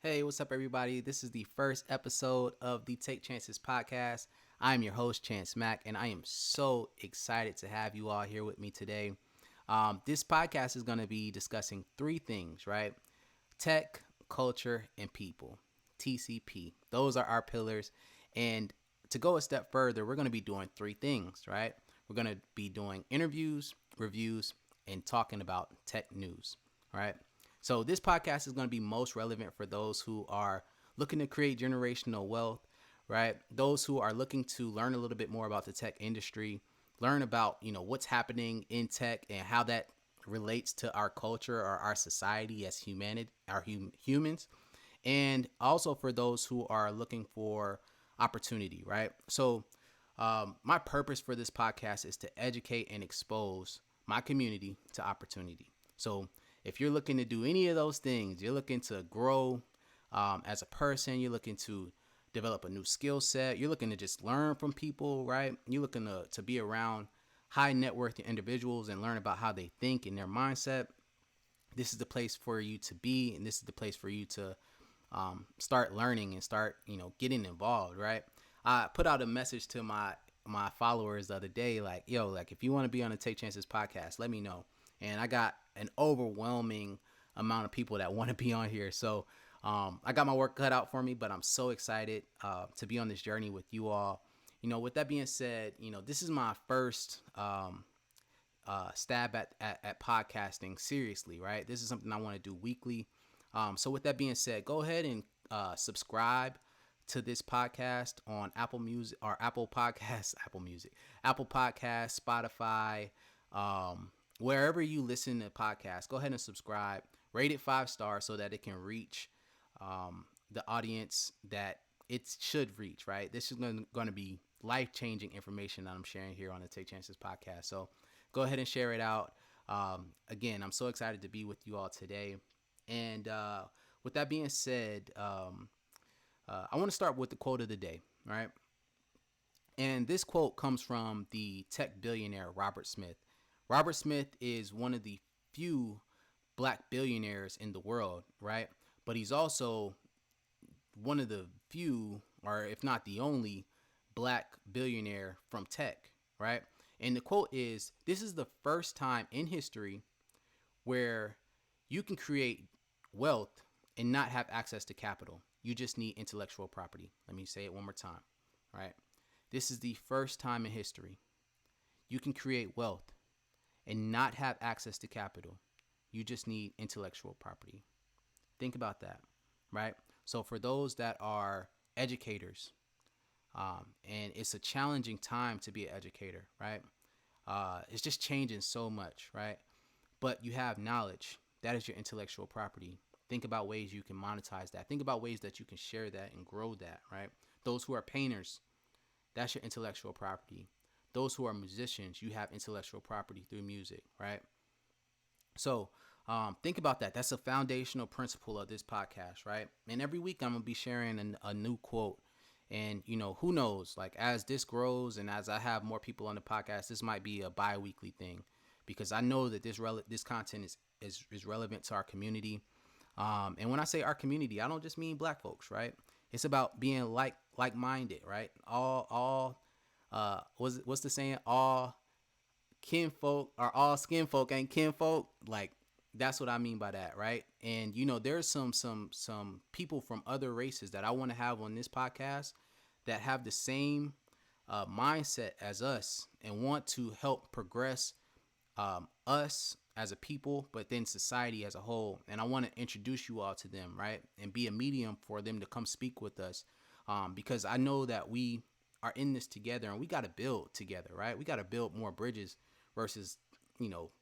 Hey, what's up, everybody? This is the first episode of the Take Chances podcast. I'm your host, Chance Mack, and I am so excited to have you all here with me today. This podcast is going to be discussing three things, right? Tech, culture, and people. TCP. Those are our pillars. And to go a step further, we're going to be doing three things, right? We're going to be doing interviews, reviews, and talking about tech news, right? So this podcast is going to be most relevant for those who are looking to create generational wealth, right? Those who are looking to learn a little bit more about the tech industry, learn about, what's happening in tech and how that relates to our culture or our society as humans. And also for those who are looking for opportunity, right? So my purpose for this podcast is to educate and expose my community to opportunity. So if you're looking to do any of those things, you're looking to grow as a person, you're looking to develop a new skill set, you're looking to just learn from people, right? You're looking to be around high net worth individuals and learn about how they think and their mindset. This is the place for you to be, and this is the place for you to start learning and start, getting involved, right? I put out a message to my followers the other day, like, yo, like if you want to be on the Take Chances podcast, let me know. And I got an overwhelming amount of people that want to be on here. So I got my work cut out for me, but I'm so excited to be on this journey with you all. With that being said, this is my first stab at podcasting seriously, right? This is something I want to do weekly. So with that being said, go ahead and subscribe to this podcast on Apple Music or Apple Podcasts, Apple Podcasts, Spotify, wherever you listen to podcasts. Go ahead and subscribe, rate it 5 stars so that it can reach the audience that it should reach, right? This is going to be life-changing information that I'm sharing here on the Take Chances podcast. So go ahead and share it out. Again, I'm so excited to be with you all today. And with that being said, I want to start with the quote of the day, right? And this quote comes from the tech billionaire Robert Smith. Robert Smith is one of the few black billionaires in the world, right? But he's also one of the few, or if not the only, black billionaire from tech, right? And the quote is, "This is the first time in history where you can create wealth and not have access to capital. You just need intellectual property." Let me say it one more time, right? This is the first time in history you can create wealth and not have access to capital. You just need intellectual property. Think about that, right? So for those that are educators, and it's a challenging time to be an educator, right? It's just changing so much, right? But you have knowledge. That is your intellectual property. Think about ways you can monetize that. Think about ways that you can share that and grow that, right? Those who are painters, that's your intellectual property. Those who are musicians, you have intellectual property through music, right? So think about that. That's a foundational principle of this podcast, right? And every week I'm going to be sharing a new quote. And, who knows, like as this grows and as I have more people on the podcast, this might be a bi-weekly thing because I know that this content is relevant to our community. And when I say our community, I don't just mean black folks, right? It's about being like-minded, right? What's the saying? All kinfolk or all skin folk ain't kinfolk. Like that's what I mean by that, right? And there's some people from other races that I want to have on this podcast that have the same mindset as us and want to help progress us as a people, but then society as a whole. And I want to introduce you all to them, right? And be a medium for them to come speak with us, because I know that we are in this together and we got to build together, right? We got to build more bridges versus,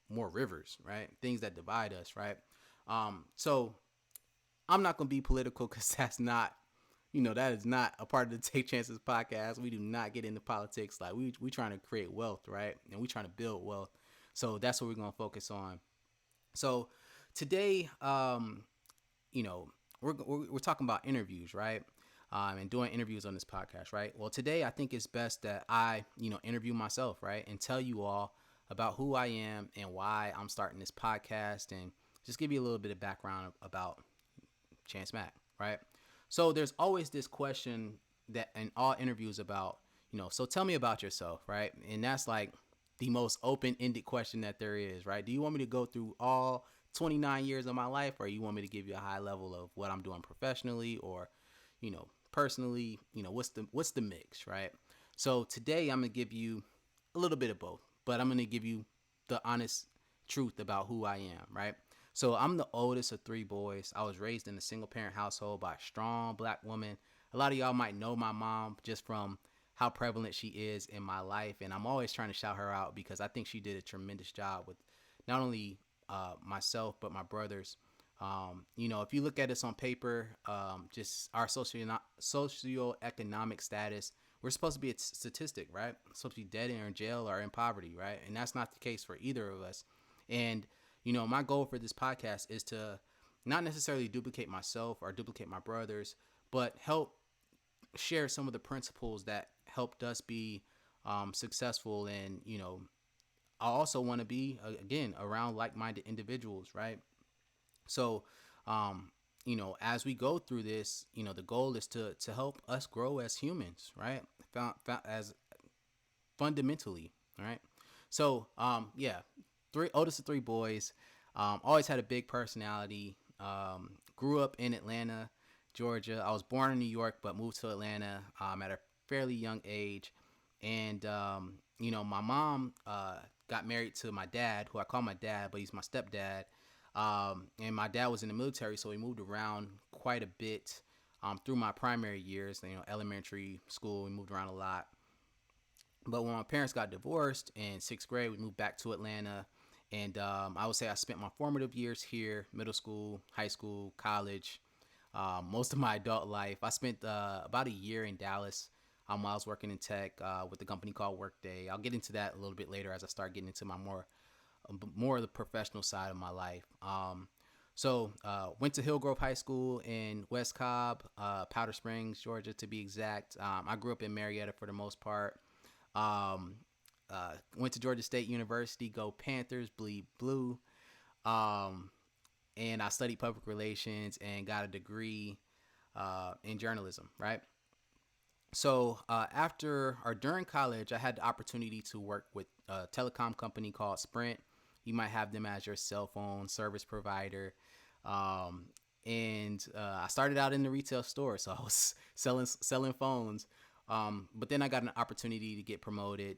more rivers, right? Things that divide us, right? So I'm not going to be political because that's not, that is not a part of the Take Chances podcast. We do not get into politics. Like we trying to create wealth, right? And we trying to build wealth. So that's what we're going to focus on. So today, we're talking about interviews, right? And doing interviews on this podcast, right? Well, today I think it's best that I, interview myself, right? And tell you all about who I am and why I'm starting this podcast and just give you a little bit of background about Chance Mack. right? So there's always this question that in all interviews about, so tell me about yourself, right? And that's like the most open-ended question that there is, right? Do you want me to go through all 29 years of my life, or you want me to give you a high level of what I'm doing professionally or, personally? What's the mix, right? So today I'm gonna give you a little bit of both, but I'm gonna give you the honest truth about who I am, right? So I'm the oldest of three boys. I was raised in a single parent household by a strong black woman. A lot of y'all might know my mom just from how prevalent she is in my life, and I'm always trying to shout her out because I think she did a tremendous job with not only myself but my brothers. If you look at us on paper, just our socioeconomic status, we're supposed to be a statistic, right? We're supposed to be dead or in jail or in poverty, right? And that's not the case for either of us. And my goal for this podcast is to not necessarily duplicate myself or duplicate my brothers, but help share some of the principles that helped us be successful. And I also want to be again around like-minded individuals, right? So as we go through this, the goal is to help us grow as humans, right? As fundamentally, right? So three oldest of three boys. Always had a big personality. Grew up in Atlanta, Georgia. I was born in New York, but moved to Atlanta at a fairly young age. And my mom got married to my dad, who I call my dad, but he's my stepdad. And my dad was in the military, so we moved around quite a bit through my primary years. Elementary school, we moved around a lot. But when my parents got divorced in sixth grade, we moved back to Atlanta. And I would say I spent my formative years here, middle school, high school, college, most of my adult life. I spent about a year in Dallas while I was working in tech with a company called Workday. I'll get into that a little bit later as I start getting into my more of the professional side of my life. Went to Hillgrove High School in West Cobb, Powder Springs, Georgia, to be exact. I grew up in Marietta for the most part. Went to Georgia State University, go Panthers, bleed blue. And I studied public relations and got a degree in journalism, right? So after or during college, I had the opportunity to work with a telecom company called Sprint. You might have them as your cell phone service provider. And I started out in the retail store, so I was selling phones. But then I got an opportunity to get promoted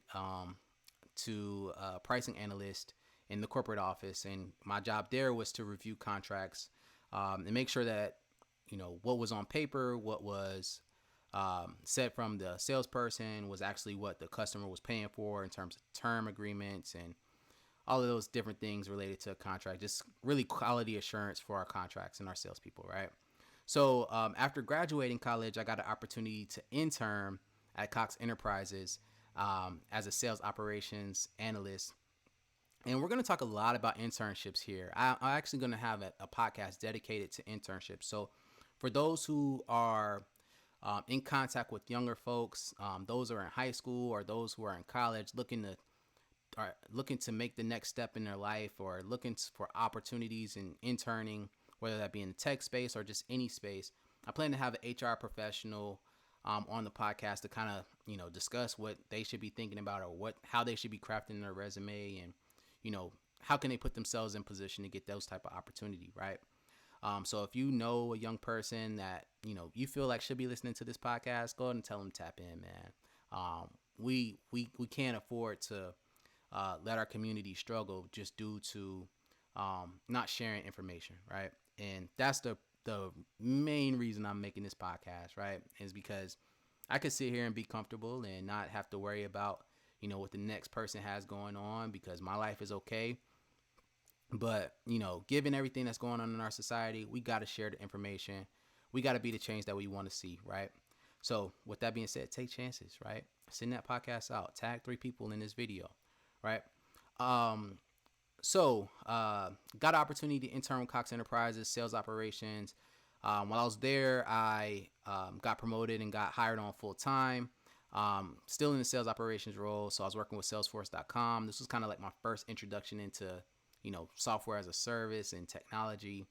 to pricing analyst in the corporate office, and my job there was to review contracts and make sure that what was on paper, what was said from the salesperson, was actually what the customer was paying for in terms of term agreements and all of those different things related to a contract. Just really quality assurance for our contracts and our salespeople, right? So after graduating college, I got an opportunity to intern at Cox Enterprises as a sales operations analyst. And we're going to talk a lot about internships here. I'm actually going to have a podcast dedicated to internships. So for those who are in contact with younger folks, those who are in high school or those who are in college looking to make the next step in their life or looking for opportunities in interning, whether that be in the tech space or just any space, I plan to have an HR professional on the podcast to kind of, discuss what they should be thinking about or how they should be crafting their resume and, how can they put themselves in position to get those type of opportunity, right? So if you know a young person that, you feel like should be listening to this podcast, go ahead and tell them tap in, man. We can't afford to let our community struggle just due to not sharing information, right? And that's the main reason I'm making this podcast, right? Is because I could sit here and be comfortable and not have to worry about, what the next person has going on because my life is okay. But, given everything that's going on in our society, we got to share the information. We got to be the change that we want to see, right? So with that being said, take chances, right? Send that podcast out. Tag 3 people in this video, right? Got an opportunity to intern with Cox Enterprises, sales operations. While I was there, I got promoted and got hired on full time. Still in the sales operations role. So I was working with Salesforce.com. This was kind of like my first introduction into, software as a service and technology.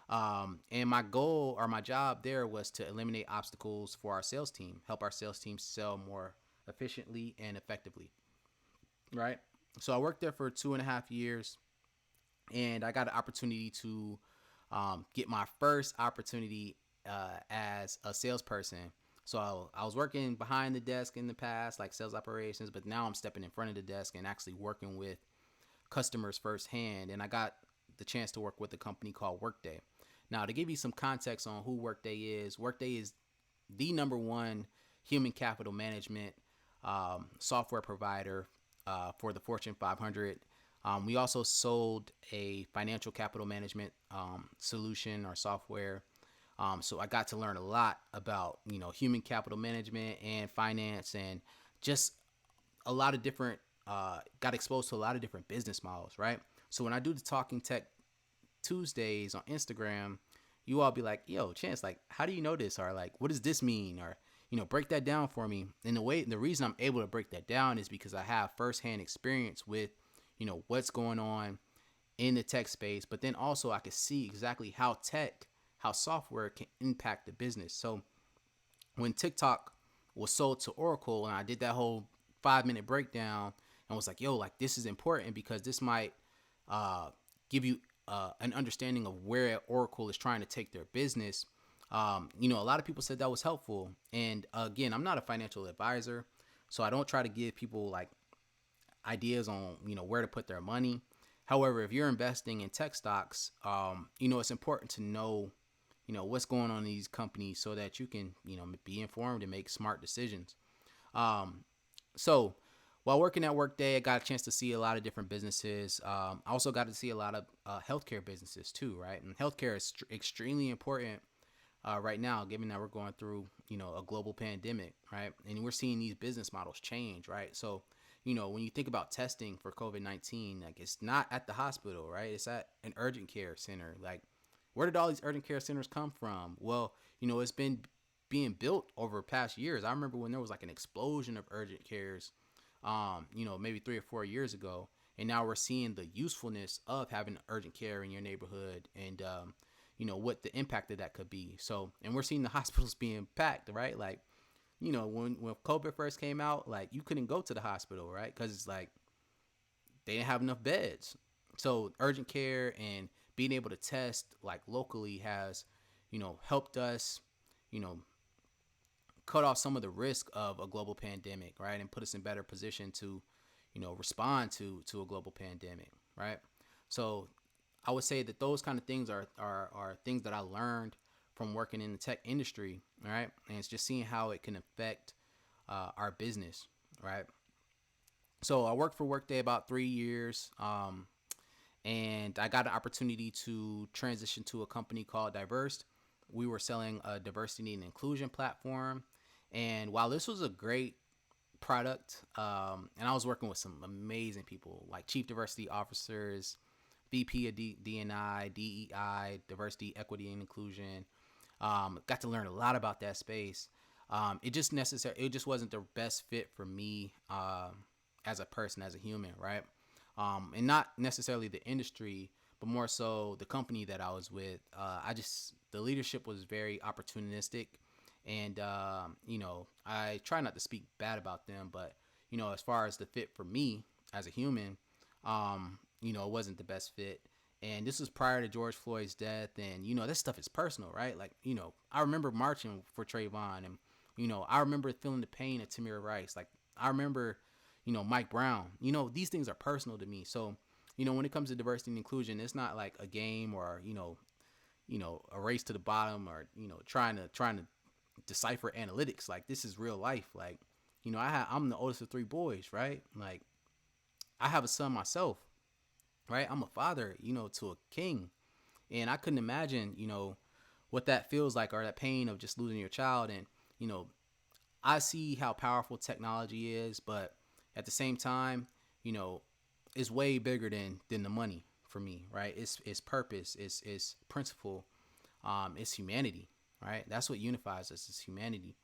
And my goal or my job there was to eliminate obstacles for our sales team, help our sales team sell more efficiently and effectively, right? So I worked there for 2.5 years, and I got an opportunity to get my first opportunity as a salesperson. So I was working behind the desk in the past, like sales operations, but now I'm stepping in front of the desk and actually working with customers firsthand. And I got the chance to work with a company called Workday. Now, to give you some context on who Workday is the number one human capital management software provider for the Fortune 500. We also sold a financial capital management solution or software. So I got to learn a lot about, human capital management and finance, and just a lot of different, got exposed to a lot of different business models, right? So when I do the Talking Tech Tuesdays on Instagram, you all be like, yo, Chance, like, how do you know this? Or like, what does this mean? Or, break that down for me. And the reason I'm able to break that down is because I have firsthand experience with, what's going on in the tech space, but then also I can see exactly how software can impact the business. So when TikTok was sold to Oracle, and I did that whole 5-minute breakdown and was like, yo, like, this is important because this might give you an understanding of where Oracle is trying to take their business. A lot of people said that was helpful. And again, I'm not a financial advisor, so I don't try to give people like ideas on, where to put their money. However, if you're investing in tech stocks, it's important to know, what's going on in these companies so that you can, be informed and make smart decisions. So while working at Workday, I got a chance to see a lot of different businesses. I also got to see a lot of healthcare businesses too, right? And healthcare is extremely important right now, given that we're going through, a global pandemic, right? And we're seeing these business models change, right? So, when you think about testing for COVID-19, like, it's not at the hospital, right? It's at an urgent care center. Like, where did all these urgent care centers come from? Well, it's been being built over past years. I remember when there was like an explosion of urgent cares, maybe 3 or 4 years ago. And now we're seeing the usefulness of having urgent care in your neighborhood, and, what the impact of that could be. So, and we're seeing the hospitals being packed, right? Like, when COVID first came out, like, you couldn't go to the hospital, right? Because it's like they didn't have enough beds. So urgent care and being able to test like locally has, helped us, you know, cut off some of the risk of a global pandemic, right? And put us in better position to, respond to a global pandemic, right? So I would say that those kind of things are things that I learned from working in the tech industry, right? And it's just seeing how it can affect our business, right? So I worked for Workday about 3 years, and I got an opportunity to transition to a company called Diverse. We were selling a diversity and inclusion platform, and while this was a great product, and I was working with some amazing people like chief diversity officers, VP of D&I, DEI, diversity, equity, and inclusion. Got to learn a lot about that space. It just wasn't the best fit for me as a person, as a human, right? And not necessarily the industry, but more so the company that I was with. The leadership was very opportunistic, and I try not to speak bad about them, but as far as the fit for me as a human, it wasn't the best fit. And this was prior to George Floyd's death, and this stuff is personal, right? Like, I remember marching for Trayvon, and I remember feeling the pain of Tamir Rice. Like, I remember, Mike Brown. These things are personal to me. So, when it comes to diversity and inclusion, it's not like a game or a race to the bottom, or trying to decipher analytics. Like, this is real life. Like, I'm the oldest of 3 boys, right? Like, I have a son myself, right? I'm a father, to a king, and I couldn't imagine, what that feels like, or that pain of just losing your child. And I see how powerful technology is, but at the same time, it's way bigger than the money for me, right? It's purpose, it's principle, it's humanity, right? That's what unifies us, is humanity.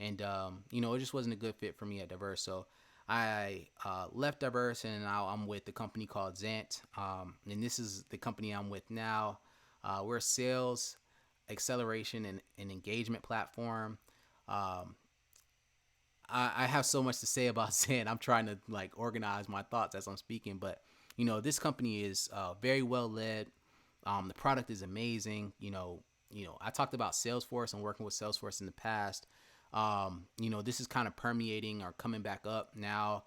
And it just wasn't a good fit for me at Diverse. So I left Diverse, and now I'm with the company called XANT, and this is the company I'm with now. We're a sales acceleration and engagement platform. Um, I have so much to say about XANT. I'm trying to like organize my thoughts as I'm speaking, but this company is very well led. The product is amazing. I talked about Salesforce and working with Salesforce in the past. This is kind of permeating or coming back up now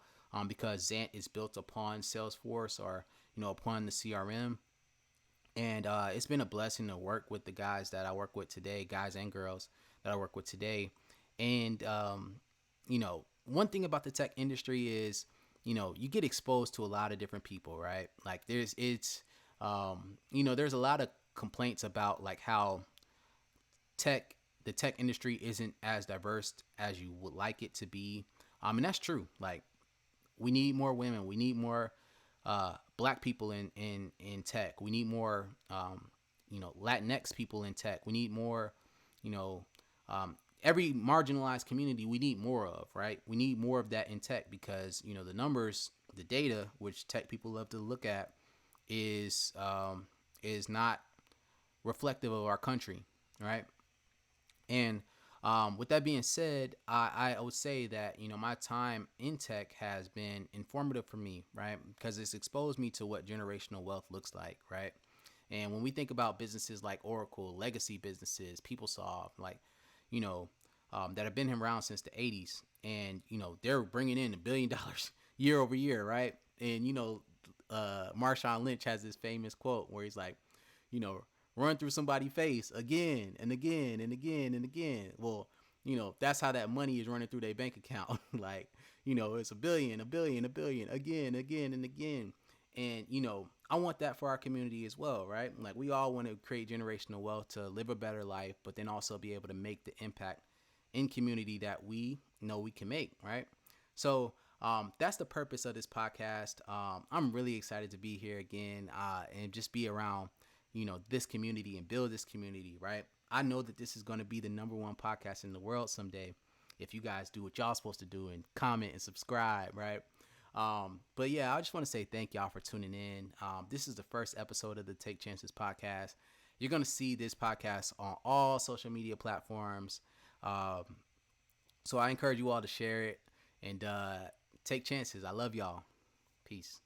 because XANT is built upon Salesforce or upon the CRM. And it's been a blessing to work with the guys that I work with today, guys and girls that I work with today. And one thing about the tech industry is, you get exposed to a lot of different people, right? Like there's a lot of complaints about like how the tech industry isn't as diverse as you would like it to be. And that's true. Like we need more women. We need more black people in tech. We need more Latinx people in tech. We need more you know every marginalized community we need more of, right? We need more of that in tech because the numbers, the data, which tech people love to look at, is not reflective of our country, right? And with that being said, I would say that my time in tech has been informative for me, right? Because it's exposed me to what generational wealth looks like, right? And when we think about businesses like Oracle, legacy businesses, PeopleSoft, like that have been around since the 80s, and they're bringing in $1 billion year over year, right? And Marshawn Lynch has this famous quote where he's like, you know, run through somebody's face again and again and again and again. Well, that's how that money is running through their bank account. Like, it's a billion, a billion, a billion, again, again, and again. And, I want that for our community as well, right? Like, we all want to create generational wealth to live a better life, but then also be able to make the impact in community that we know we can make, right? So, that's the purpose of this podcast. I'm really excited to be here again and just be around this community and build this community, right? I know that this is going to be the #1 podcast in the world someday if you guys do what y'all supposed to do and comment and subscribe, right? But yeah, I just want to say thank y'all for tuning in. This is the first episode of the Take Chances podcast. You're going to see this podcast on all social media platforms. So I encourage you all to share it and take chances. I love y'all. Peace.